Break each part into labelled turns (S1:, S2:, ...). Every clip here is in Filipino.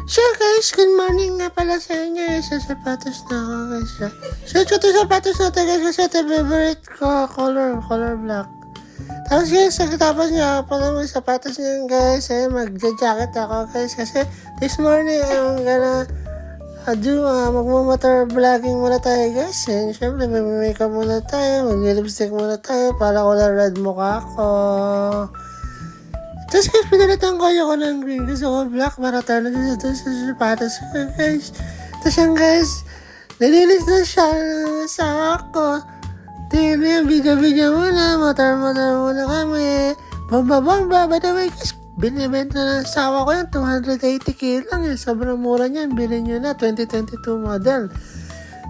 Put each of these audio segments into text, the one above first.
S1: So guys, good morning nga pala sa inyo. Sa sapatos na ako guys. So ito sapatos na ito guys kasi ito favorite ko color black. Tapos guys, tapos nga pala mga sapatos niyan guys. Mag-jacket ako guys kasi this morning I'm gonna magmumotor vlogging muna tayo guys. And syempre may makeup muna tayo, mag-lipstick muna tayo para color red mukha ko. Tapos guys, pinalitan ko yung ng green kasi ako black para tayo na sa sapatos ko guys. Tapos yan guys, nalilis na siya sa ako. Tingnan yung video muna, motor muna kami. Bomba. By the way guys, binibenta na asawa ko yan, 280k lang eh. Sobrang mura niyan, bilhin nyo na, 2022 model.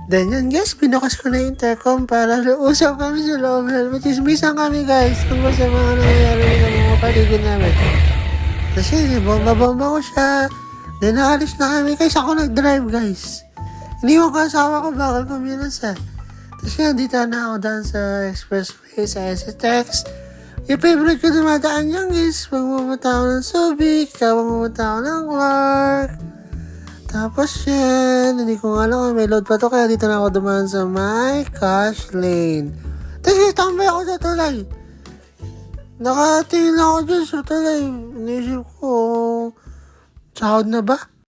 S1: Then yan guys, pinukas ko na yung intercom para usap kami sa loob. Chismisan kami guys, kung sa mga nangyayari ng mga paligid namin. Kasi bomba ko siya. Then naalis na kami guys, ako nag-drive guys. Iniwan ko asawa ko, bakal kumilas. Tapos yan, dito na ako daan sa expressway, sa STX. Yung favorite ko dumadaan yan guys, pag pumunta ako ng Subic, kapag pumunta ako ng Clark. Tapos yan, hindi ko nga alam kung may load pa to, kaya dito na ako dumaan sa my cash lane. Tapos tambay ako sa tulay. Nakatingin ako dyan sa tulay. Inisip ko, sahod na ba?